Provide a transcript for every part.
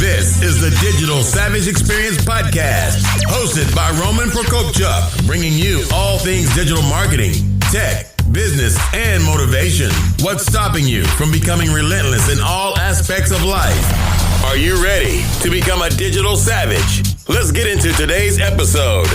This is the Digital Savage Experience Podcast, hosted by Prokopchuk, bringing you all things digital marketing, tech, business, and motivation. What's stopping you from becoming relentless in all aspects of life? Are you ready to become a digital savage? Let's get into today's episode.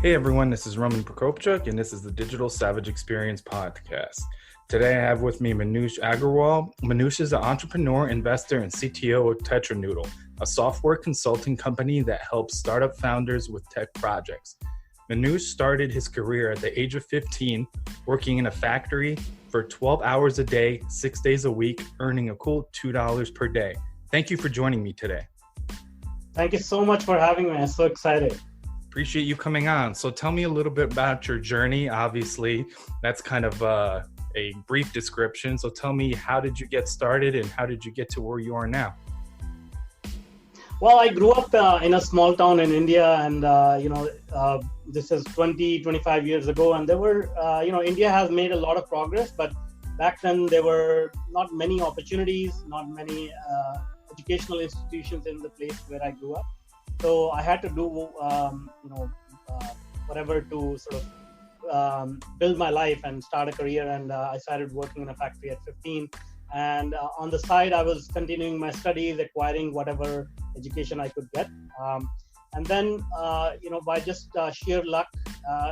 Hey everyone, this is Prokopchuk, and this is the Digital Savage Experience Podcast. Today I have with me Manuj Aggarwal. Manuj is an entrepreneur, investor, and CTO of TetraNoodle, a software consulting company that helps startup founders with tech projects. Manuj started his career at the age of 15, working in a factory for 12 hours a day, 6 days a week, earning a cool $2 per day. Thank you for joining me today. Thank you so much for having me. I'm so excited. Appreciate you coming on. So tell me a little bit about your journey. Obviously, that's kind of a brief description. So tell me, how did you get started and how did you get to where you are now? Well, I grew up in a small town in India, and this is 25 years ago. And there were, India has made a lot of progress, but back then there were not many opportunities, not many educational institutions in the place where I grew up. So I had to do, whatever to sort of build my life and start a career. And I started working in a factory at 15. And on the side, I was continuing my studies, acquiring whatever education I could get. And then, by just sheer luck,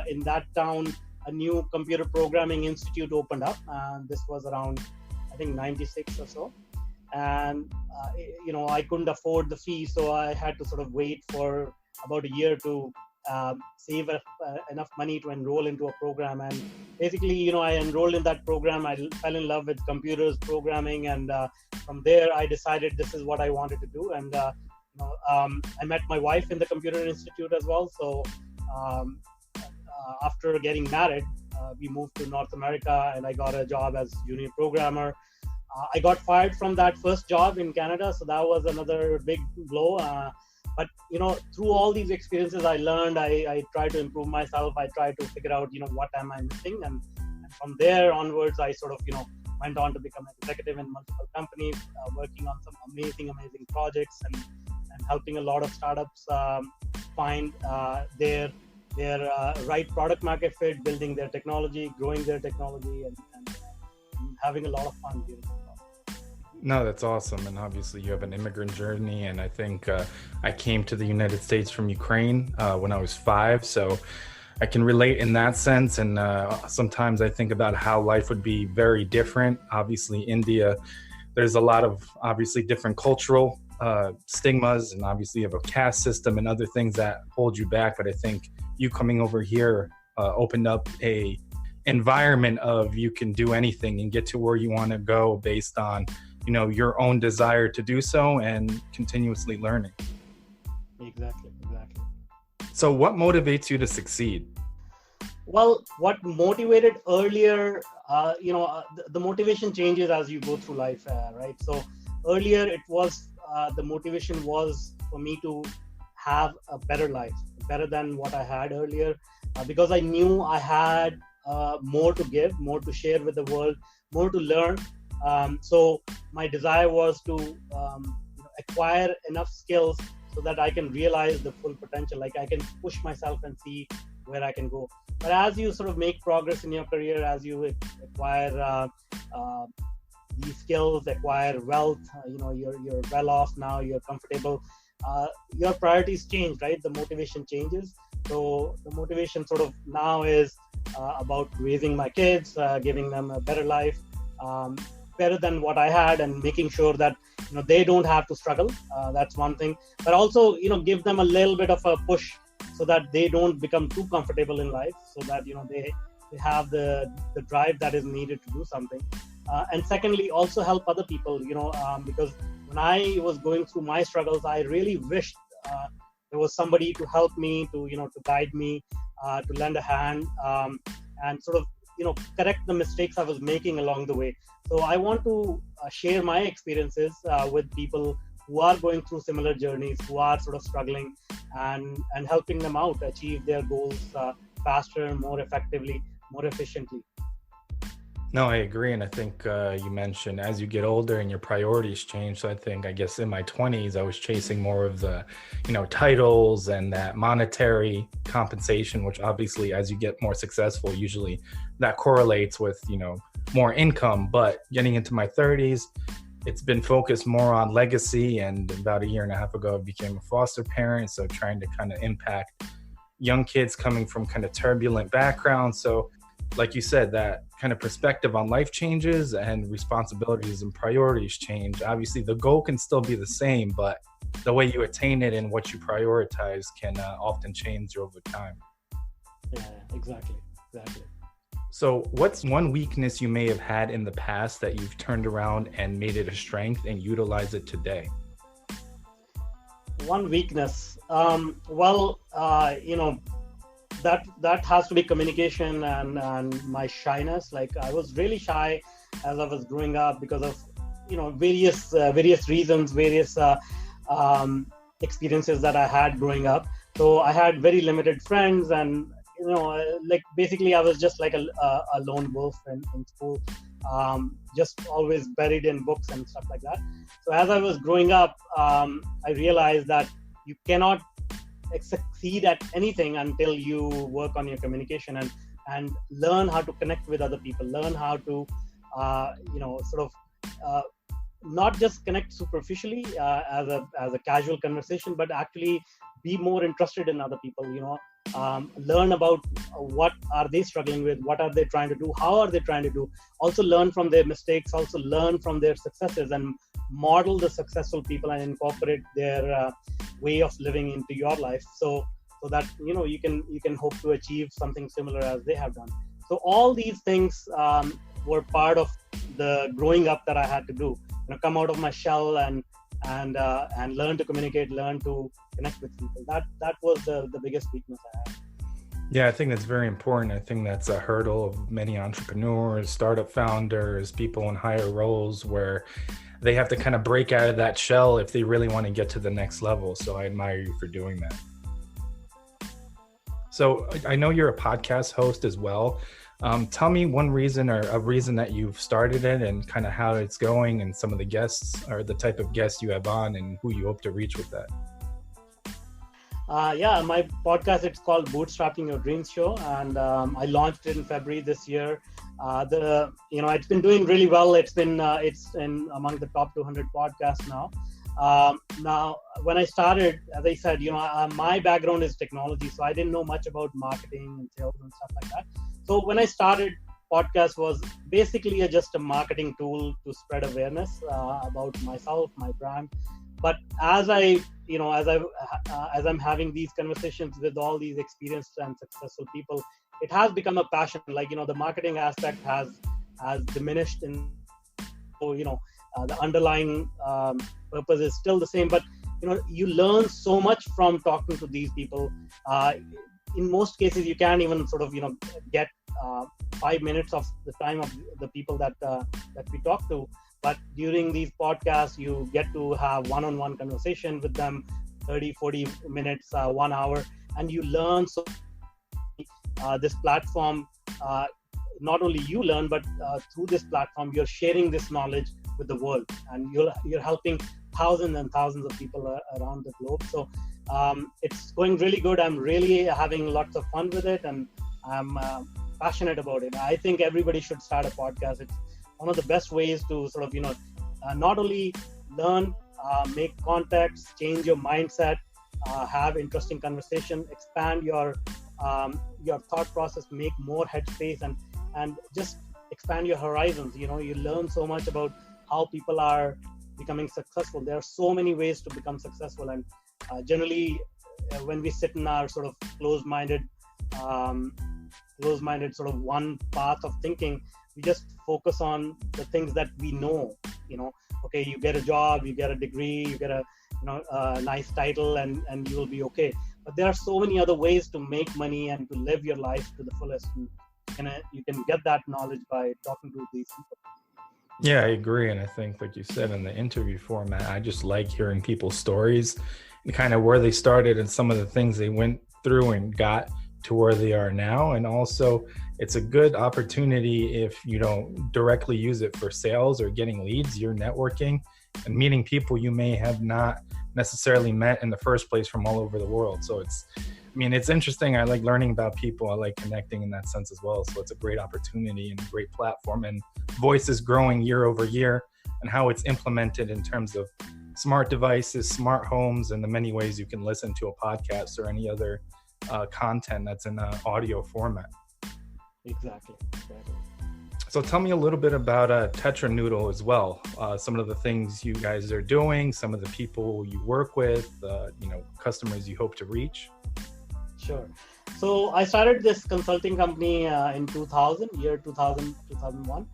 in that town, a new computer programming institute opened up. And this was around, I think, 96 or so. And I couldn't afford the fee, so I had to sort of wait for about a year to save enough money to enroll into a program. And basically, I enrolled in that program. I fell in love with computers, programming, and from there I decided this is what I wanted to do. And I met my wife in the computer institute as well. So after getting married, we moved to North America, and I got a job as junior programmer. I got fired from that first job in Canada, so that was another big blow. But through all these experiences, I learned. I tried to improve myself. I tried to figure out, what am I missing, and from there onwards, I sort of, went on to become an executive in multiple companies, working on some amazing projects, and helping a lot of startups find their right product market fit, building their technology, growing their technology, and having a lot of fun during it. No, that's awesome. And obviously you have an immigrant journey. And I think I came to the United States from Ukraine when I was 5. So I can relate in that sense. And sometimes I think about how life would be very different. Obviously, India, there's a lot of obviously different cultural stigmas. And obviously you have a caste system and other things that hold you back. But I think you coming over here opened up a environment of you can do anything and get to where you want to go based on your own desire to do so and continuously learning. Exactly. So what motivates you to succeed? Well, what motivated earlier, the motivation changes as you go through life, right? So earlier it was, the motivation was for me to have a better life, better than what I had earlier, because I knew I had more to give, more to share with the world, more to learn. So my desire was to acquire enough skills so that I can realize the full potential. Like I can push myself and see where I can go. But as you sort of make progress in your career, as you acquire these skills, acquire wealth, you're well off now, you're comfortable. Your priorities change, right? The motivation changes. So the motivation sort of now is about raising my kids, giving them a better life, better than what I had, and making sure that they don't have to struggle. That's one thing. But also give them a little bit of a push so that they don't become too comfortable in life, so that they have the drive that is needed to do something. And secondly, also help other people. Because when I was going through my struggles, I really wished there was somebody to help me, to guide me, to lend a hand, and sort of correct the mistakes I was making along the way. So I want to share my experiences with people who are going through similar journeys, who are sort of struggling, and helping them out achieve their goals faster, more effectively, more efficiently. No, I agree. And I think you mentioned as you get older and your priorities change. So I guess in my 20s, I was chasing more of the, titles and that monetary compensation, which obviously as you get more successful, usually that correlates with, more income. But getting into my 30s, it's been focused more on legacy. And about a year and a half ago, I became a foster parent. So trying to kind of impact young kids coming from kind of turbulent backgrounds. So like you said, that kind of perspective on life changes and responsibilities and priorities change. Obviously, the goal can still be the same, but the way you attain it and what you prioritize can often change over time. Yeah, exactly. So what's one weakness you may have had in the past that you've turned around and made it a strength and utilize it today? One weakness. That has to be communication and my shyness. Like I was really shy as I was growing up because of various reasons, various experiences that I had growing up. So I had very limited friends, and like basically I was just like a lone wolf in school, just always buried in books and stuff like that. So as I was growing up, I realized that you cannot succeed at anything until you work on your communication and learn how to connect with other people, learn how to not just connect superficially as a casual conversation, but actually be more interested in other people, learn about what are they struggling with, what are they trying to do, how are they trying to do, also learn from their mistakes, also learn from their successes, and model the successful people and incorporate their way of living into your life, so that you can hope to achieve something similar as they have done. So all these things were part of the growing up that I had to do, come out of my shell and learn to communicate, learn to connect with people. That was the biggest weakness I had. Yeah, I think that's very important. I think that's a hurdle of many entrepreneurs, startup founders, people in higher roles, where they have to kind of break out of that shell if they really want to get to the next level. So I admire you for doing that. So I know you're a podcast host as well. Tell me one reason or a reason that you've started it and kind of how it's going and some of the guests or the type of guests you have on and who you hope to reach with that. My podcast, it's called Bootstrapping Your Dreams Show, and I launched it in February this year. It's been doing really well. It's in among the top 200 podcasts now. Now, when I started, as I said, my background is technology, so I didn't know much about marketing and sales and stuff like that. So when I started, podcast was basically just a marketing tool to spread awareness about myself, my brand. But as I'm having these conversations with all these experienced and successful people, it has become a passion. Like, the marketing aspect has diminished the underlying purpose is still the same, but you learn so much from talking to these people. In most cases, you can't even sort of get 5 minutes of the time of the people that we talk to. But during these podcasts, you get to have one-on-one conversation with them, 30, 40 minutes, 1 hour, and you learn. So this platform, not only you learn, but through this platform, you're sharing this knowledge with the world, and you're helping thousands and thousands of people around the globe. So it's going really good. I'm really having lots of fun with it, and I'm passionate about it. I think everybody should start a podcast. It's one of the best ways to sort of not only learn, make contacts, change your mindset, have interesting conversation, expand your thought process, make more headspace, and just expand your horizons. You learn so much about how people are becoming successful. There are so many ways to become successful, and generally when we sit in our sort of closed-minded sort of one path of thinking, we just focus on the things that we know. Okay, you get a job, you get a degree, you get a nice title, and you will be okay. But there are so many other ways to make money and to live your life to the fullest. And you can get that knowledge by talking to these people. Yeah, I agree. And I think, like you said, in the interview format, I just like hearing people's stories and kind of where they started and some of the things they went through and got to where they are now. And also, it's a good opportunity if you don't directly use it for sales or getting leads. You're networking and meeting people you may have not necessarily met in the first place from all over the world. So it's interesting. I like learning about people. I like connecting in that sense as well. So it's a great opportunity and a great platform. And voice is growing year over year, and how it's implemented in terms of smart devices, smart homes, and the many ways you can listen to a podcast or any other content that's in audio format. Exactly. So tell me a little bit about TetraNoodle as well. Some of the things you guys are doing, some of the people you work with, customers you hope to reach. Sure. So I started this consulting company in 2001.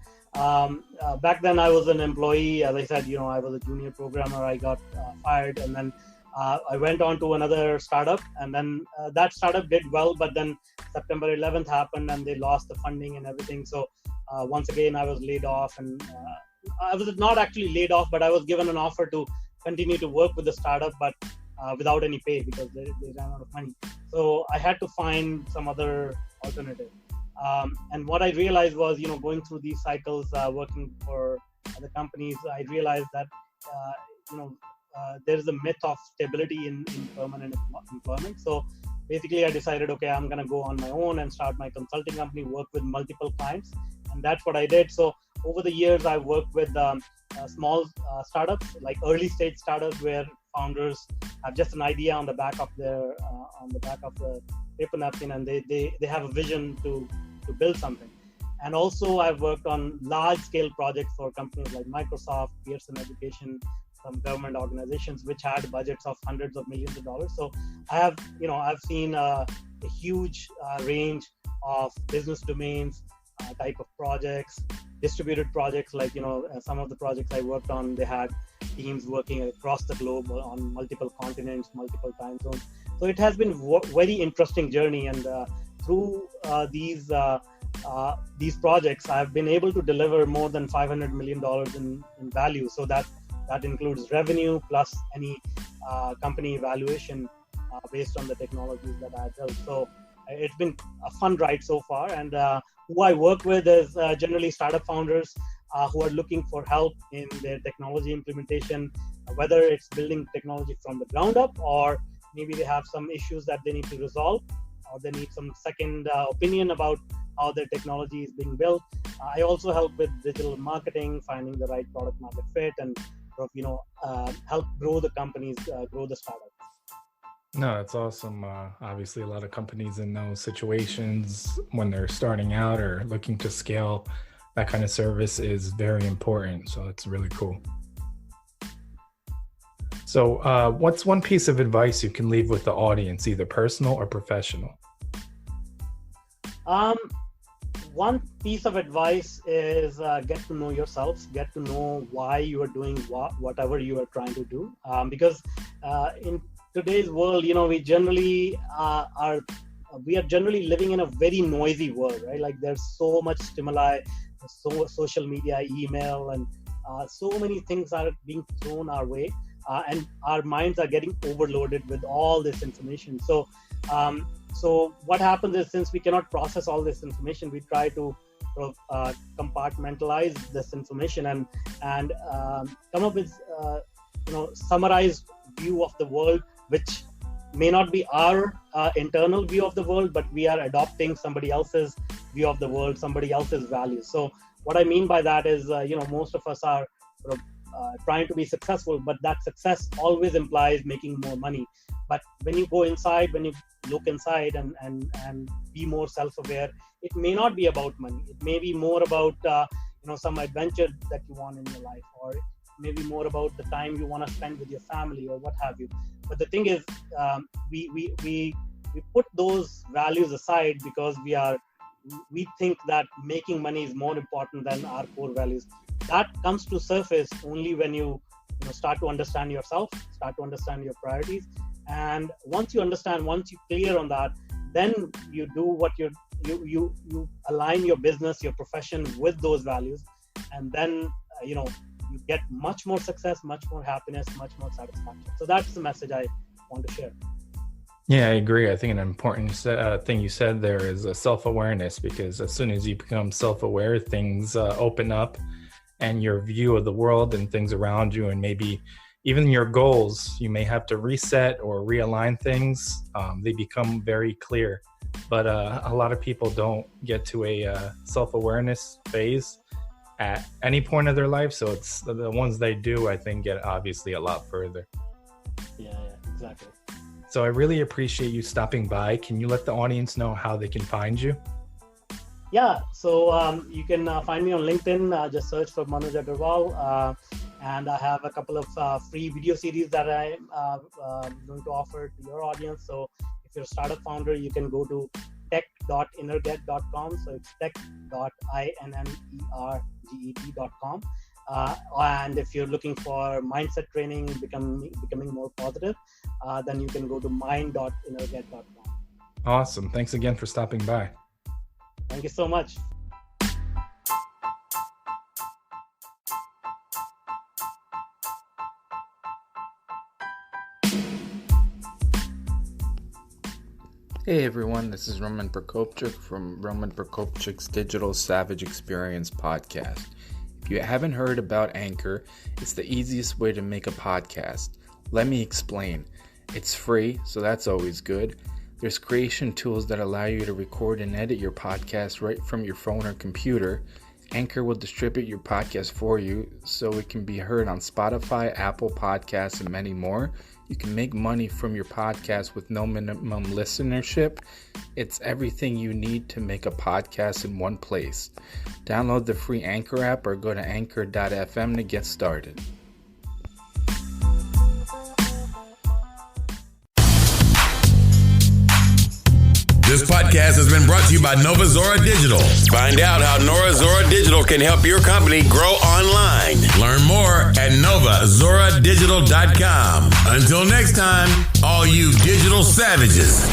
Back then I was an employee. As I said, I was a junior programmer. I got fired, and then I went on to another startup, and then that startup did well, but then September 11th happened and they lost the funding and everything. So once again, I was laid off, and I was not actually laid off, but I was given an offer to continue to work with the startup, but without any pay because they ran out of money. So I had to find some other alternative. And what I realized was, going through these cycles, working for other companies, I realized that, there is a myth of stability in permanent employment. So basically I decided, okay, I'm going to go on my own and start my consulting company, work with multiple clients. And that's what I did. So over the years, I've worked with small startups, like early stage startups where founders have just an idea on the back of the paper napkin, and they have a vision to build something. And also I've worked on large scale projects for companies like Microsoft, Pearson Education, some government organizations which had budgets of hundreds of millions of dollars. So I've seen a huge range of business domains, type of projects, distributed projects. Like some of the projects I worked on, they had teams working across the globe on multiple continents, multiple time zones. So it has been very interesting journey, and through these projects, I've been able to deliver more than $500 million in value. So that includes revenue plus any company evaluation based on the technologies that I built. So it's been a fun ride so far. And who I work with is generally startup founders who are looking for help in their technology implementation, whether it's building technology from the ground up, or maybe they have some issues that they need to resolve, or they need some second opinion about how their technology is being built. I also help with digital marketing, finding the right product market fit, and help grow the companies, grow the startups. No, that's awesome. Obviously, a lot of companies in those situations when they're starting out or looking to scale, that kind of service is very important. So it's really cool. So what's one piece of advice you can leave with the audience, either personal or professional? One piece of advice is get to know yourself, get to know why you are doing whatever you are trying to do. Because in today's world, we generally are generally living in a very noisy world, right? Like there's so much stimuli, so social media, email, and so many things are being thrown our way, and our minds are getting overloaded with all this information. So what happens is, since we cannot process all this information, we try to compartmentalize this information and come up with summarized view of the world, which may not be our internal view of the world, but we are adopting somebody else's view of the world, somebody else's values. So what I mean by that is, most of us are trying to be successful, but that success always implies making more money. But when you go inside, when you look inside and be more self-aware, it may not be about money. It may be more about some adventure that you want in your life, or maybe more about the time you want to spend with your family or what have you. But the thing is, we put those values aside because we think that making money is more important than our core values. That comes to surface only when you start to understand yourself, start to understand your priorities. And once you clear on that, then you do what you align your business, your profession with those values. And then you get much more success, much more happiness, much more satisfaction. So that's the message I want to share. Yeah, I agree. I think an important thing you said there is self-awareness, because as soon as you become self-aware, things open up, and your view of the world and things around you, and maybe even your goals, you may have to reset or realign things. They become very clear. But a lot of people don't get to a self-awareness phase at any point of their life. So it's the ones they do, I think, get obviously a lot further. Yeah, exactly. So I really appreciate you stopping by. Can you let the audience know how they can find you? Yeah, so you can find me on LinkedIn. Just search for Manuj Aggarwal. And I have a couple of free video series that I'm going to offer to your audience. So if you're a startup founder, you can go to tech.innerget.com. So it's tech.innerget.com. And if you're looking for mindset training, becoming more positive, then you can go to mind.innerget.com. Awesome. Thanks again for stopping by. Thank you so much. Hey everyone, this is Roman Prokopchuk from Roman Prokopchuk's Digital Savage Experience podcast. If you haven't heard about Anchor, it's the easiest way to make a podcast. Let me explain. It's free, so that's always good. There's creation tools that allow you to record and edit your podcast right from your phone or computer. Anchor will distribute your podcast for you so it can be heard on Spotify, Apple Podcasts, and many more. You can make money from your podcast with no minimum listenership. It's everything you need to make a podcast in one place. Download the free Anchor app or go to anchor.fm to get started. This podcast has been brought to you by Nova Zora Digital. Find out how Nova Zora Digital can help your company grow online. Learn more at novazoradigital.com. Until next time, all you digital savages.